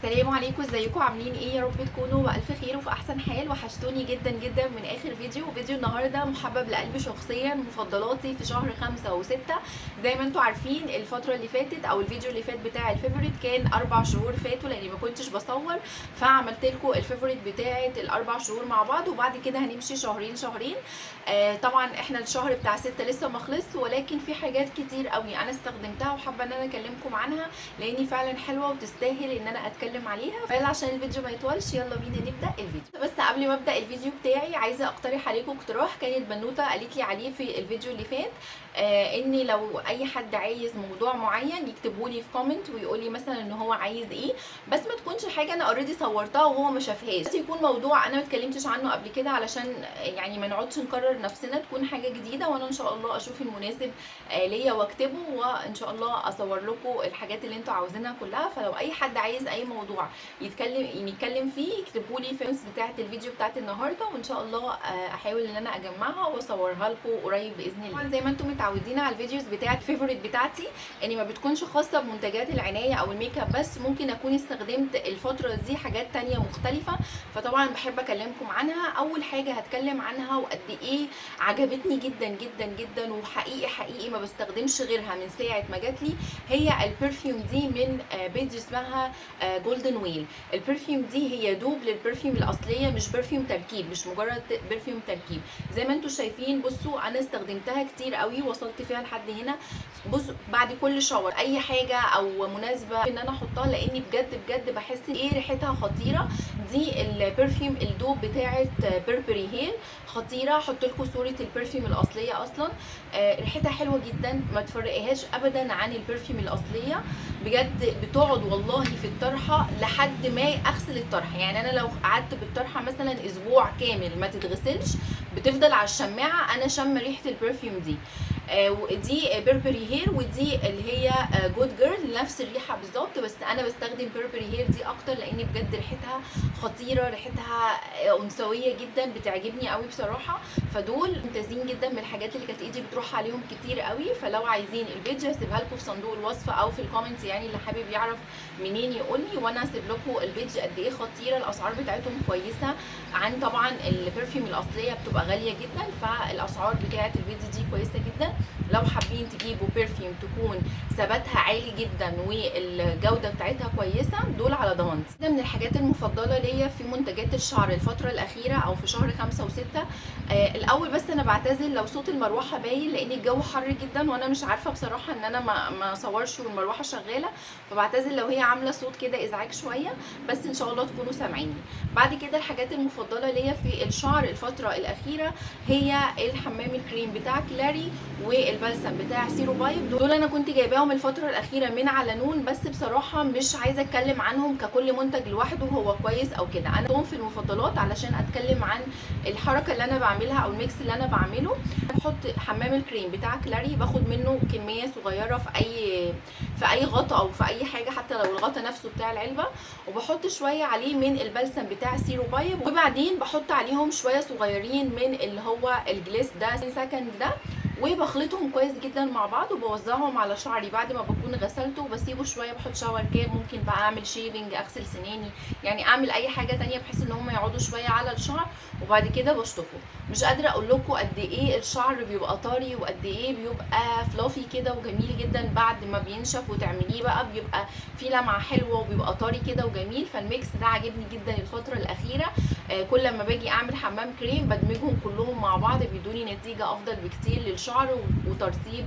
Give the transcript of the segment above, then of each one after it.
السلام عليكم، ازيكم عاملين ايه؟ يا رب تكونوا بألف خير وفي احسن حال. وحشتوني جدا جدا من اخر فيديو النهارده محبب لقلبي شخصيا، مفضلاتي في شهر 5 و6. زي ما انتم عارفين الفتره اللي فاتت او الفيديو اللي فات بتاع الفيفوريت كان 4 شهور فاتوا لاني ما كنتش بصور، فعملت لكم الفيفوريت بتاعه الاربع شهور مع بعض، وبعد كده هنمشي شهرين. طبعا احنا الشهر بتاع 6 لسه ما خلص، ولكن في حاجات كتير قوي انا استخدمتها وحابه ان انا اكلمكم عنها لاني فعلا حلوه وتستاهل ان انا اتكلم عليها. فيلا عشان الفيديو ما يطولش يلا بينا نبدا الفيديو. بس قبل ما ابدا الفيديو بتاعي عايزه اقترح عليكم اقتراح كانت بنوته قالت لي عليه في الفيديو اللي فات، اني لو اي حد عايز موضوع معين يكتبوا لي في كومنت ويقول لي مثلا ان هو عايز ايه، بس ما تكونش حاجه انا اوريدي صورتها وهو ما شافهاش، بس يكون موضوع انا ما اتكلمتش عنه قبل كده علشان يعني ما نقعدش نكرر نفسنا، تكون حاجه جديده وانا ان شاء الله اشوف المناسب ليا واكتبه، وان شاء الله اصور لكم الحاجات اللي انتوا عاوزينها كلها. فلو اي حد عايز اي موضوع يتكلم فيه يكتبوا لي في الكومنتس بتاعه الفيديو بتاعه النهارده، وان شاء الله احاول ان انا اجمعها واصورها لكم قريب باذن الله. طبعا زي ما انتم متعودين على الفيديوز بتاعه الفيفوريت بتاعتي اني ما بتكونش خاصه بمنتجات العنايه او الميك اب بس، ممكن اكون استخدمت الفتره دي حاجات تانية مختلفه، فطبعا بحب اكلمكم عنها. اول حاجه هتكلم عنها وقد ايه عجبتني جدا جدا جدا، وحقيقي ما بستخدمش غيرها من ساعه ما جات لي، هي البرفيوم دي من بيج اسمها جولدن ويل. البرفيوم دي هي دوب للبرفيوم الاصليه، مش برفيوم تركيب، مش مجرد برفيوم تركيب. زي ما انتم شايفين بصوا انا استخدمتها كتير قوي، وصلت فيها لحد هنا. بصوا بعد كل شاور اي حاجه او مناسبه ان انا احطها، لاني بجد بحس ايه ريحتها خطيره. دي البرفيوم الدوب بتاعه بيربري هيل، خطيره. احط لكم صوره البرفيوم الاصليه اصلا، ريحتها حلوه جدا، ما تفرقيهاش ابدا عن البرفيوم الاصليه. بجد بتقعد والله في الطرحه لحد ما اغسل الطرحه، يعني انا لو قعدت بالطرحه مثلا اسبوع كامل ما تتغسلش بتفضل على الشماعه انا شم ريحه البرفيوم دي. دي بيربري هير، ودي اللي هي جود جيرل، نفس الريحه بالظبط، بس انا بستخدم بيربري هير دي اكتر لان بجد ريحتها خطيره، ريحتها انثويه جدا، بتعجبني قوي بصراحه. فدول ممتازين جدا من الحاجات اللي كانت ايدي بتروح عليهم كتير قوي. فلو عايزين الفيديو هسيبها لكم في صندوق الوصف او في الكومنتس، يعني اللي حابب يعرف منين يقول لي، وانا هسيب لكم الفيديو قد ايه خطيره. الاسعار بتاعتهم كويسه عن طبعا البرفيوم الاصليه بتبقى غاليه جدا، فالاسعار بتاعه الفيديو دي كويسه جدا. لو حابين تجيبوا برفيوم تكون ثباتها عالي جدا والجوده بتاعتها كويسه، دول على ضمانتي. ده من الحاجات المفضله ليا في منتجات الشعر الفتره الاخيره او في شهر 5 و6. الاول بس انا بعتذر لو صوت المروحه باين، لان الجو حر جدا وانا مش عارفه بصراحه ان انا ما اصورش والمروحه شغاله، فبعتذر لو هي عامله صوت كده ازعاج شويه، بس ان شاء الله تكونوا سامعيني. بعد كده الحاجات المفضله ليا في الشعر الفتره الاخيره هي الحمام الكريم بتاع كلاري والبلسم بتاع سيرو بايب. دول انا كنت جايباهم الفتره الاخيره من على نون، بس بصراحه مش عايزه اتكلم عنهم ككل منتج لوحده هو كويس او كده، انا في المفضلات علشان اتكلم عن الحركه اللي انا بعملها او الميكس اللي انا بعمله. بحط حمام الكريم بتاع كلاري، باخد منه كميه صغيره في اي غطا او في اي حاجه، حتى لو الغطا نفسه بتاع العلبه، وبحط شويه عليه من البلسم بتاع سيرو بايب، وبعدين بحط عليهم شويه صغيرين من اللي هو الجليس ده سكند ده، وبخلطهم كويس جدا مع بعض وبوزعهم على شعري بعد ما بكون غسلته وبسيبه شويه. بحط شاور كاب، ممكن بقى اعمل شيفنج، اغسل سناني، يعني اعمل اي حاجه تانية بحيث ان هم يقعدوا شويه على الشعر، وبعد كده بشطفه. مش قادره اقول لكم قد ايه الشعر بيبقى طري وقد ايه بيبقى فلافي كده وجميل جدا بعد ما بينشف وتعمليه بقى، بيبقى فيه لمعه حلوه وبيبقى طري كده وجميل. فالميكس ده عاجبني جدا الفتره الاخيره. كل ما باجي اعمل حمام كريم بدمجهم كلهم مع بعض بيدوني نتيجه افضل بكتير للشعر وترطيب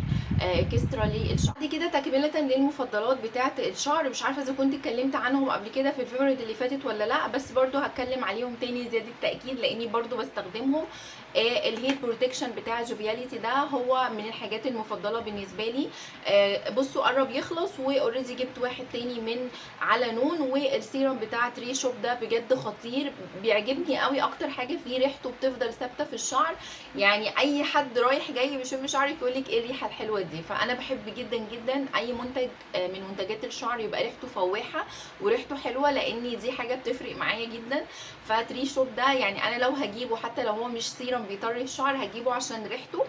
كسترة للشعر. دي كده تكمله للمفضلات بتاعه الشعر، مش عارفه اذا كنت اتكلمت عنهم قبل كده في الفيفوريت اللي فاتت ولا لا، بس برضو هتكلم عليهم تاني زياده تاكيد لاني برضو بستخدمهم. الهيت بروتكشن بتاع جوفياليتي ده هو من الحاجات المفضله بالنسبه لي. بصوا قرب يخلص واوريدي جبت واحد تاني من على نون، والسيرم بتاع تري شوب ده بجد خطير، بيعجبني عاجبني قوي اكتر حاجه فيه ريحته بتفضل ثابته في الشعر، يعني اي حد رايح جاي بيشم شعرك يقول لك ايه الريحه الحلوه دي. فانا بحب جدا جدا اي منتج من منتجات الشعر يبقى ريحته فواحه وريحته حلوه، لان دي حاجه بتفرق معايا جدا. فتري شوب ده يعني انا لو هجيبه حتى لو هو مش سيرم بيطري الشعر هجيبه عشان ريحته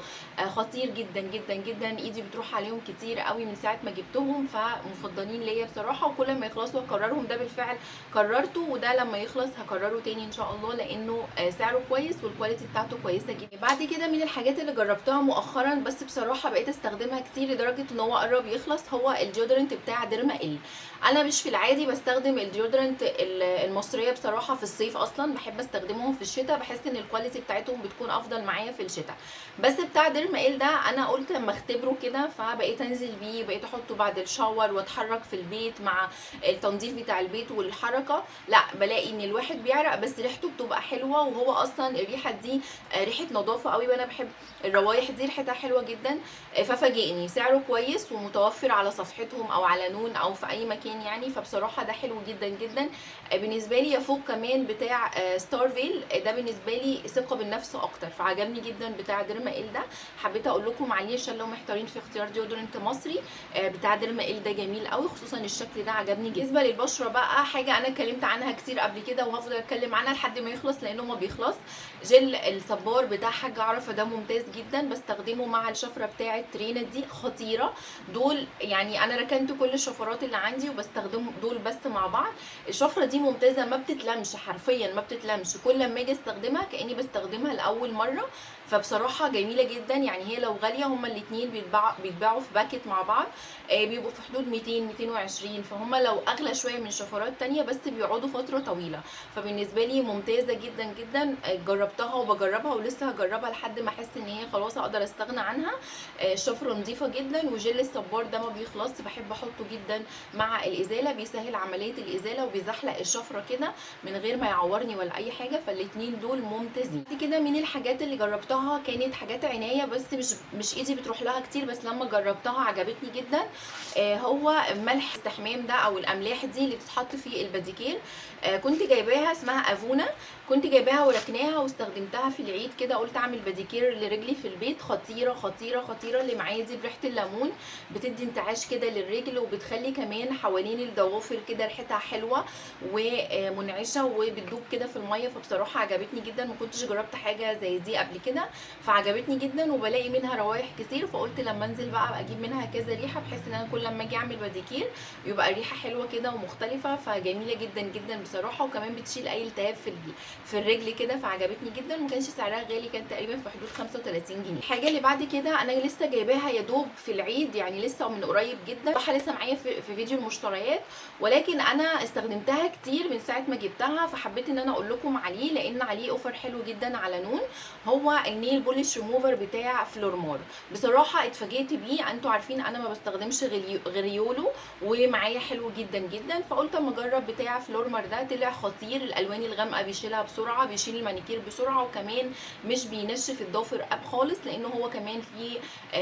خطير جدا جدا جدا. ايدي بتروح عليهم كتير قوي من ساعه ما جبتهم، فمفضلين ليا بصراحه، وكل ما يخلصوا هكررهم. ده بالفعل قررته، وده لما يخلص هكرره تاني ان شاء الله، لانه سعره كويس والكواليتي بتاعته كويسه جدا. بعد كده من الحاجات اللي جربتها مؤخرا بس بصراحه بقيت استخدمها كتير لدرجه ان هو قرب يخلص، هو الديودرنت بتاع ديرما ال. انا مش في العادي بستخدم الديودرنت المصريه بصراحه في الصيف، اصلا بحب استخدمهم في الشتاء، بحس ان الكواليتي بتاعتهم بتكون افضل معايا في الشتاء. بس بتاع ديرما ال ده انا قلت اما اختبره كده، فبقيت انزل بيه، بقيت احطه بعد الشاور واتحرك في البيت مع التنظيف بتاع البيت والحركه، لا بلاقي ان الواحد بيعرق بس ريحته بتبقى حلوه. وهو اصلا الريحه دي ريحه نظافه قوي، وانا بحب الروايح دي ريحتها حلوه جدا. ففاجئني سعره كويس ومتوفر على صفحتهم او على نون او في اي مكان يعني، فبصراحه ده حلو جدا جدا بالنسبه لي، يفوق كمان بتاع ستارفيل. ده بالنسبه لي ثقه بالنفس اكتر، فعجبني جدا بتاع ديرما ال ده. حبيت اقول لكم عليه عشان لو محتارين في اختيار ديودرنت مصري، بتاع ديرما ال ده جميل قوي، خصوصا الشكل ده عجبني جدا. بالنسبه للبشره بقى، حاجه انا اتكلمت عنها كتير قبل كده وهفضل اتكلم عنها لحد ما يخلص لانه ما بيخلص. جل الصبار بتاع حاجه عرفه ده ممتاز جدا، بستخدمه مع الشفره بتاعه ترينا دي خطيره. دول يعني انا ركنت كل الشفرات اللي عندي وبستخدم دول بس مع بعض. الشفره دي ممتازه، ما بتتلمش حرفيا، ما بتتلمش، كل ما اجي استخدمها كاني بستخدمها لاول مره. فبصراحه جميله جدا، يعني هي لو غاليه هما الاثنين بيتباعوا في باكت مع بعض، بيبقوا في حدود 200 220، فهم لو اغلى شويه من شفرات تانية بس بيقعدوا فتره طويله. فبالنسبه لي ممتازه جدا جدا، جربتها وبجربها ولسه هجربها لحد ما احس ان هي خلاص اقدر استغنى عنها. الشفره نظيفه جدا، وجل الصبار ده ما بيخلص، بحب احطه جدا مع الازاله، بيسهل عمليه الازاله وبيزحلق الشفره كده من غير ما يعورني ولا اي حاجه. فالاتنين دول ممتازين. دي كده من الحاجات اللي جربتها كانت حاجات عنايه، بس مش ايدي بتروح لها كتير، بس لما جربتها عجبتني جدا. هو ملح استحمام ده او الاملاح دي اللي بتتحط في الباديكير. كنت جايباها اسمها افونا، كنت جايباها وركناها واستخدمتها في العيد كده، قلت اعمل باديكير لرجلي في البيت. خطيره خطيره خطيره، اللي معايا دي بريحه الليمون، بتدي انتعاش كده للرجل، وبتخلي كمان حوالين الضوافر كده ريحتها حلوه ومنعشه وبتدوب كده في الميه. فبصراحه عجبتني جدا، ما كنتش جربت حاجه زي دي قبل كده، فعجبتني جدا وبلاقي منها روايح كتير. فقلت لما انزل بقى اجيب منها كذا ريحه، بحيث ان انا كل لما اجي اعمل باديكير يبقى الريحه حلوه كده ومختلفه. فجميله جدا جدا بصراحه، وكمان بتشيل اي التهاب في الرجل كده، فعجبتني جدا. وما كانش سعرها غالي، كان تقريبا في حدود 35 جنيه. الحاجه اللي بعد كده انا لسه جايباها يا دوب في العيد، يعني لسه من قريب جدا، بصراحه لسه معايا في فيديو المشتريات، ولكن انا استخدمتها كتير من ساعه ما جبتها، فحبيت ان انا اقول لكم عليه لان عليه اوفر حلو جدا على نون. هو النيل بوليش ريموفر بتاع فلورمار. بصراحه اتفاجئت بيه، انتوا عارفين انا ما بستخدمش غير يولو، ومعايا حلو جدا جدا، فقلت اما اجرب بتاع فلورمار ده. طلع خطير، الالوان الغامقه بيشيلها بسرعه، بيشيل المانيكير بسرعه، وكمان مش بينشف الضوافر خالص، لانه هو كمان فيه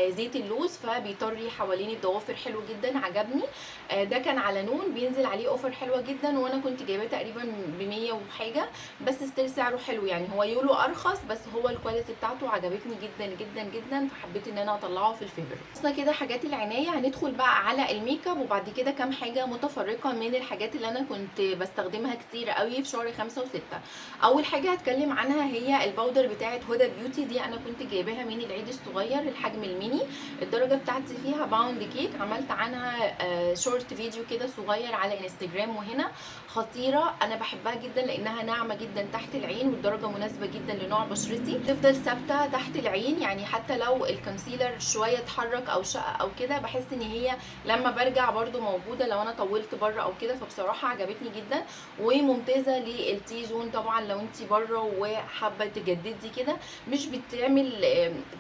زيت اللوز فبيطري حوالين الضوافر، حلو جدا عجبني. ده كان على نون، بينزل عليه اوفر حلوه جدا، وانا كنت جايباه تقريبا ب 100 وحاجه، بس ستيل سعره حلو، يعني هو يولو ارخص بس هو الكواليتي بتاعته عجبتني جدا جدا جدا، فحبيت ان انا اطلعه في الفيفوريت. اصلا كده حاجات العنايه، هندخل بقى على الميك اب، وبعد كده كام حاجه متفرقه من الحاجات اللي انا كنت بستخدمها كتير قوي في شهر 5 و6. اول حاجه هتكلم عنها هي الباودر بتاعه هدى بيوتي دي. انا كنت جايباها من العيد الصغير، الحجم الميني، الدرجه بتاعتي فيها باوند كيك، عملت عنها شورت فيديو كده صغير على انستجرام وهنا. خطيره، انا بحبها جدا لانها ناعمه جدا تحت العين، والدرجه مناسبه جدا لنوع بشرتي، تفضل ثابته تحت العين، يعني حتى لو الكونسيلر شويه اتحرك او شقه او كده، بحس ان هي لما برجع برده موجوده لو انا طولت بره او كده. فبصراحه عجبتني جدا، وممتازه للتي زون طبعا لو انت بره وحابه تجددي كده، مش بتعمل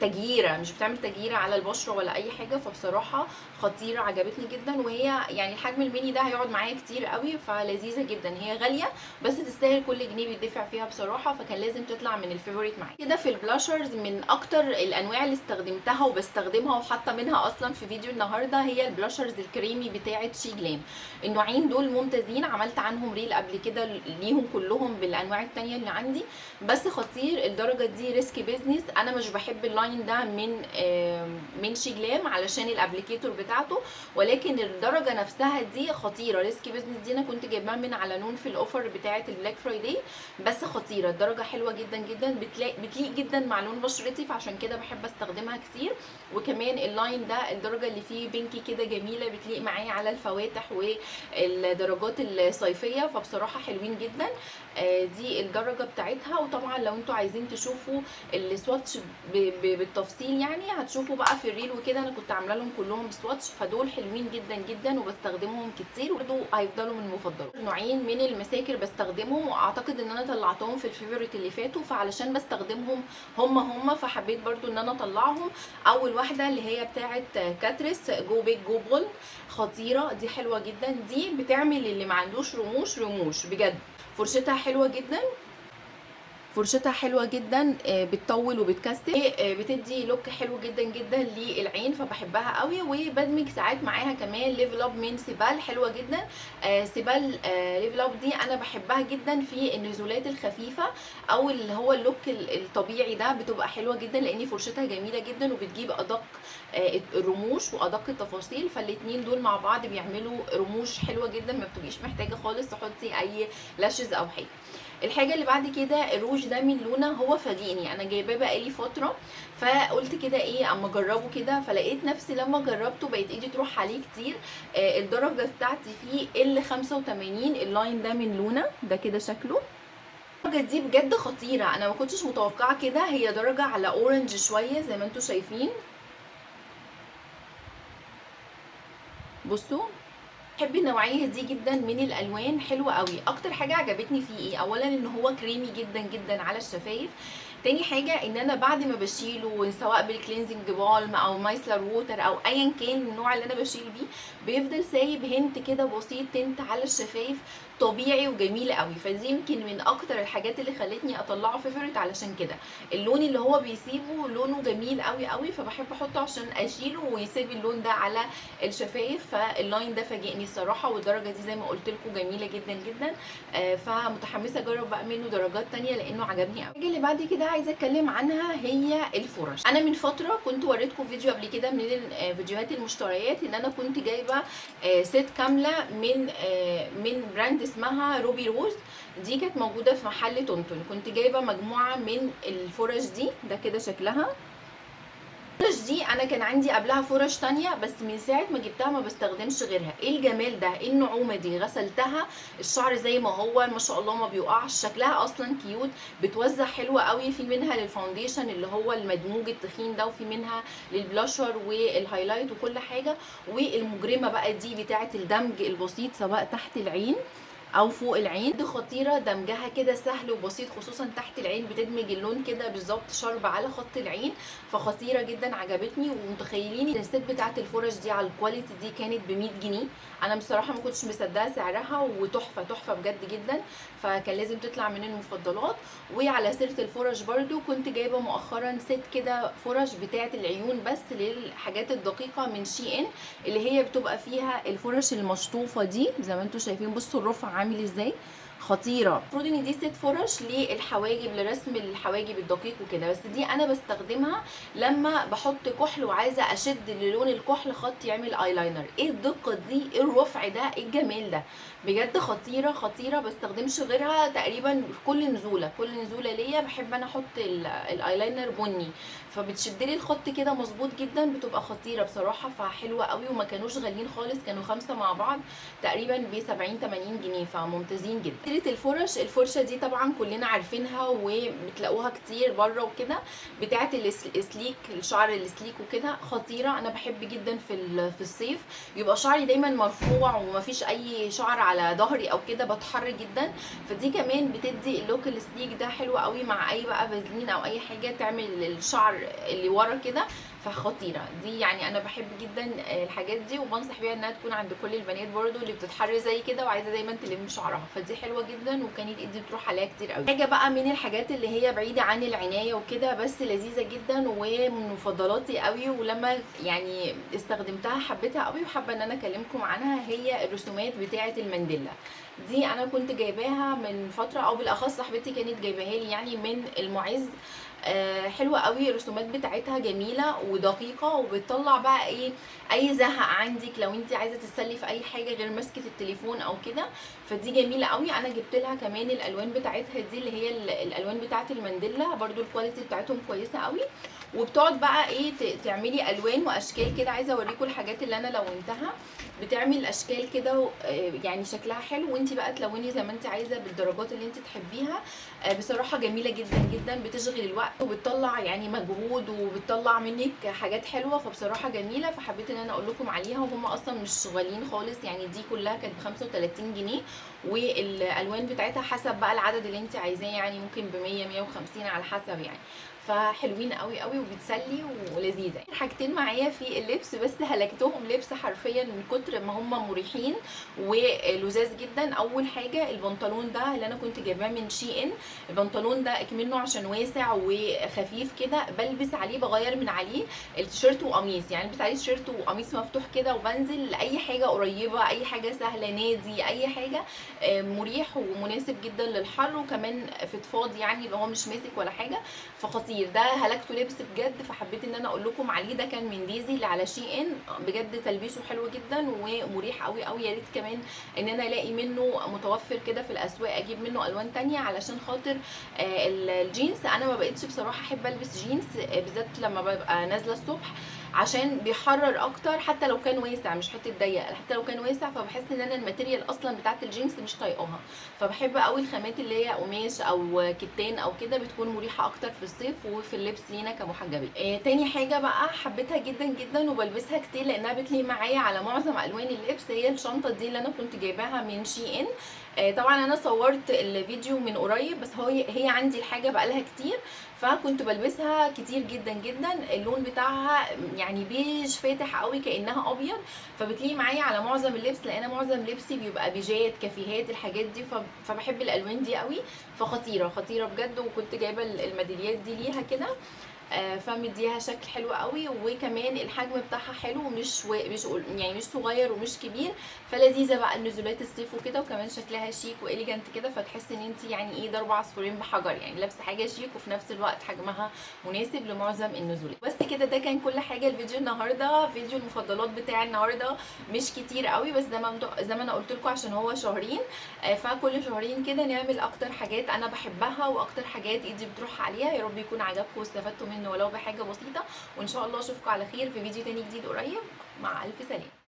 تجييره، مش بتعمل تجييره على البشره ولا اي حاجه. فبصراحه خطيره عجبتني جدا، وهي يعني الحجم الميني ده هيقعد معايا كتير قوي، فلذيذه جدا. هي غاليه بس تستاهل كل جنيه بيدفع فيها بصراحه، فكان لازم تطلع من الفيفوريت معايا. كده في البلاشرز، من اكتر الانواع اللي استخدمتها وبستخدمها وحاطه منها اصلا في فيديو النهارده هي البلاشرز الكريمي بتاعه شي جلام. النوعين دول ممتازين، عملت عنهم ريل قبل كده ليهم كلهم الانواع التانية اللي عندي، بس خطير. الدرجه دي ريسك بيزنس، انا مش بحب اللاين ده من شيجلام علشان الابليكيتور بتاعته، ولكن الدرجه نفسها دي خطيره. ريسك بيزنس دي انا كنت جايباها من على نون في الاوفر بتاعه البلاك فرايداي، بس خطيره. الدرجه حلوه جدا جدا، بتليق جدا مع لون بشرتي، فعشان كده بحب استخدمها كتير. وكمان اللاين ده الدرجه اللي فيه بينكي كده جميله، بتليق معايا على الفواتح والدرجات الصيفيه، فبصراحه حلوين جدا. دي الدرجه بتاعتها. وطبعا لو انتوا عايزين تشوفوا السواتش بالتفصيل يعني هتشوفوا بقى في الريل وكده، انا كنت عامله لهم كلهم سواتش، فدول حلوين جدا جدا وبستخدمهم كتير، وبرده هيفضلوا من المفضلات. نوعين من المساكر بستخدمهم، واعتقد ان انا طلعتهم في الفيفوريت اللي فاتوا، فعلشان بستخدمهم هم فحبيت برضو ان انا اطلعهم. اول واحده اللي هي بتاعه كاتريس جو بيج جو بولد، خطيره دي، حلوه جدا. دي بتعمل اللي ما عندوش رموش بجد. فرشتها حلوه جدا، فرشتها حلوه جدا، بتطول وبتكثف، بتدي لوك حلو جدا جدا للعين، فبحبها قوي. وبدمج ساعات معاها كمان ليفل اب من سيبال، حلوه جدا. سيبال ليفل اب دي انا بحبها جدا في النزولات الخفيفه، او اللي هو اللوك الطبيعي ده، بتبقى حلوه جدا لان فرشتها جميله جدا وبتجيب ادق الرموش وادق التفاصيل، فالاتنين دول مع بعض بيعملوا رموش حلوه جدا، ما بتبقيش محتاجه خالص تحطي اي لاشز او حاجه. الحاجه اللي بعد كده الروج ده من لونا، هو فاجئني، انا جايباه بقالي فتره، فقلت كده ايه اما اجربه كده، فلقيت نفسي لما جربته بقيت ايدي تروح عليه كتير. الدرجه بتاعتي فيه ال85، اللاين ده من لونا ده كده شكله. الدرجه دي بجد خطيره، انا ما كنتش متوقعه كده. هي درجه على اورنج شويه زي ما انتم شايفين، بصوا. بحب النوعيه دي جدا من الالوان، حلوه قوي. اكتر حاجه عجبتني فيه ايه؟ اولا ان هو كريمي جدا جدا على الشفايف. تاني حاجه ان انا بعد ما بشيله سواء بالكلينزنج بالم او مايسلر ووتر او ايا كان النوع اللي انا بشيل بيه، بيفضل سايب هنت كده بسيط، تنت على الشفايف طبيعي وجميل قوي. فدي يمكن من اكتر الحاجات اللي خلتني اطلعه فيفوريت، علشان كده اللون اللي هو بيسيبه لونه جميل قوي قوي، فبحب احطه عشان اشيله ويسيب اللون ده على الشفايف. فاللاين ده فاجئني الصراحه، والدرجه دي زي ما قلت لكم جميله جدا جدا. فمتحمسه اجرب بقى منه درجات تانية لانه عجبني قوي. الحاجه اللي بعد كده عايزه اتكلم عنها هي الفرش. انا من فتره كنت وريتكم فيديو قبل كده من فيديوهات المشتريات، ان انا كنت جايبه ست كامله من براند اسمها روبي روز. دي كانت موجوده في محل تونتون، كنت جايبه مجموعه من الفرش دي، ده كده شكلها. الفرش دي انا كان عندي قبلها فرش تانية، بس من ساعه ما جبتها ما بستخدمش غيرها. ايه الجمال ده، ايه النعومه دي، غسلتها الشعر زي ما هو ما شاء الله ما بيقعش، شكلها اصلا كيوت، بتوزع حلوه قوي. في منها للفاونديشن اللي هو المدموج التخين ده، وفي منها للبلاشر والهايلايت وكل حاجه. والمجرمه بقى دي بتاعه الدمج البسيط سواء تحت العين او فوق العين، دي خطيره. دمجها كده سهل وبسيط، خصوصا تحت العين بتدمج اللون كده بالظبط شرب على خط العين، فخطيره جدا عجبتني. ومتخيلين الست بتاعه الفرش دي على الكواليتي دي كانت ب 100 جنيه، انا بصراحه ما كنتش مصدقه سعرها، وتحفه تحفه بجد جدا، فكان لازم تطلع من المفضلات. وعلى سيره الفرش برده، كنت جايبه مؤخرا ست كده فرش بتاعه العيون بس للحاجات الدقيقه من شي ان، اللي هي بتبقى فيها الفرش المشطوفه دي زي ما انتم شايفين. بصوا الرفع عامل ازاي، خطيره. المفروض ان دي ست فرش للحواجب، لرسم الحواجب الدقيق وكده، بس دي انا بستخدمها لما بحط كحل وعايزه اشد للون الكحل خط يعمل ايلاينر. ايه الدقه دي، ايه الرفع ده، ايه الجمال ده، بجد خطيره خطيره. بستخدمش غيرها تقريبا في كل نزوله، كل نزوله ليا بحب انا احط الايلاينر بني، فبتشد لي الخط كده مظبوط جدا، بتبقى خطيره بصراحه، فحلوه قوي. وما كانوش غاليين خالص، كانوا 5 مع بعض تقريبا ب 70-80 جنيه، فممتازين جدا. فكره الفرش، الفرشه دي طبعا كلنا عارفينها وبتلاقوها كتير بره وكده، بتاعه السليك، الشعر السليك وكده، خطيره. انا بحب جدا في الصيف يبقى شعري دايما مرفوع ومفيش اي شعر على ظهري او كده، بتحر جدا، فدي كمان بتدي اللوك السليك ده حلو قوي مع اي بقى فازلين او اي حاجه تعمل الشعر اللي ورا كده، فخطيره دي. يعني انا بحب جدا الحاجات دي، وبنصح بيها انها تكون عند كل البنات برضو اللي بتتحر زي كده وعايزه دايما تلم شعرها، فدي حلوه جدا، وكانت ايدي بتروح عليها كتير قوي. حاجه بقى من الحاجات اللي هي بعيده عن العنايه وكده بس لذيذه جدا ومن مفضلاتي قوي، ولما يعني استخدمتها حبيتها قوي وحابه ان انا اكلمكم عنها، هي الرسومات بتاعه المانديلا. دي انا كنت جايباها من فتره، او بالاخص صاحبتي كانت جايباها لي يعني من المعز. حلوه قوي، الرسومات بتاعتها جميله ودقيقه، وبتطلع بقى ايه اي زهق عندك لو انت عايزه تتسلي في اي حاجه غير مسكه التليفون او كده. فدي جميله قوي. انا جبت لها كمان الالوان بتاعتها دي اللي هي الالوان بتاعت المانديلا، برضو الكواليتي بتاعتهم كويسه قوي. وبتقعد بقى ايه تعملي الوان واشكال كده. عايزه اوريكم الحاجات اللي انا لونتها، بتعمل اشكال كده يعني شكلها حلو، وانت بقى تلوني زي ما انت عايزه بالدرجات اللي انت تحبيها. بصراحه جميله جدا جدا، بتشغل الوقت وبتطلع يعني مجهود وبتطلع منك حاجات حلوه. فبصراحه جميله، فحبيت ان انا اقول لكم عليها. وهم اصلا مش غاليين خالص يعني، دي كلها كانت ب 35 جنيه، والالوان بتاعتها حسب بقى العدد اللي انت عايزاه يعني، ممكن ب 100 150 على حسب يعني. فحلوين قوي قوي وبتسلي ولذيذه. حاجتين معايا في اللبس بس هلكتهم لبس حرفيا من كتر ما هم مريحين ولذاذ جدا. اول حاجه البنطلون ده اللي انا كنت جايباه من شي ان. البنطلون ده اكمنه عشان واسع وخفيف كده، بلبس عليه بغير من عليه التيشيرت وقميص، يعني بلبس عليه تيشيرت وقميص مفتوح كده وبنزل لاي حاجه قريبه، اي حاجه سهله، نادي، اي حاجه. مريح ومناسب جدا للحر، وكمان فضفاض يعني اللي هو مش ماسك ولا حاجه. فخطير ده، هلكته لبس بجد. فحبيت ان انا اقول لكم عليه. ده كان من ديزي اللي على شي ان، بجد تلبيسه حلو جدا ومريح قوي قوي. يا ريت كمان ان انا الاقي منه متوفر كده في الاسواق، اجيب منه الوان تانية علشان خاطر الجينز. انا ما بقتش بصراحه احب البس جينز بالذات لما ببقى نازله الصبح، عشان بيحرر اكتر. حتى لو كان واسع، مش حته ضيق، حتى لو كان واسع فبحس ان انا الماتيريال اصلا بتاعت الجينز مش طايقاها. فبحب قوي الخامات اللي هي قماش او كتان او كده، بتكون مريحه اكتر في الصيف وفي اللبس لينا كمحجبين. تاني حاجه بقى حبيتها جدا جدا وبلبسها كتير لانها بتليق معايا على معظم الوان اللبس، هي الشنطه دي اللي انا كنت جايباها من شي ان. طبعا انا صورت الفيديو من قريب، بس هي عندي الحاجه بقالها كتير، فكنت بلبسها كتير جدا جدا. اللون بتاعها يعني بيج فاتح قوي كانها ابيض، فبتليق معايا على معظم اللبس، لان معظم لبسي بيبقى بيجات، كافيهات، الحاجات دي. فبحب الالوان دي قوي. فخطيره خطيره بجد. وكنت جايبه الميداليات دي ليها كده، فمديها شكل حلو قوي. وكمان الحجم بتاعها حلو، مش يعني مش صغير ومش كبير. فلذيذه بقى النزولات الصيف وكده، وكمان شكلها شيك واليجنت كده، فتحس ان انت يعني ايه ضربه عصفورين بحجر، يعني لابسه حاجه شيك وفي نفس الوقت حجمها مناسب لمعظم النزولات. بس كده ده كان كل حاجه الفيديو النهارده. فيديو المفضلات بتاع النهارده مش كتير قوي، بس زي ما انا قلت لكم عشان هو شهرين. فكل شهرين كده نعمل اكتر حاجات انا بحبها واكتر حاجات ايدي بتروح عليها. يا رب يكون عجبكم واستفدتوا منه ولو بحاجه بسيطه. وان شاء الله اشوفكم على خير في فيديو تاني جديد قريب. مع الف سلامه.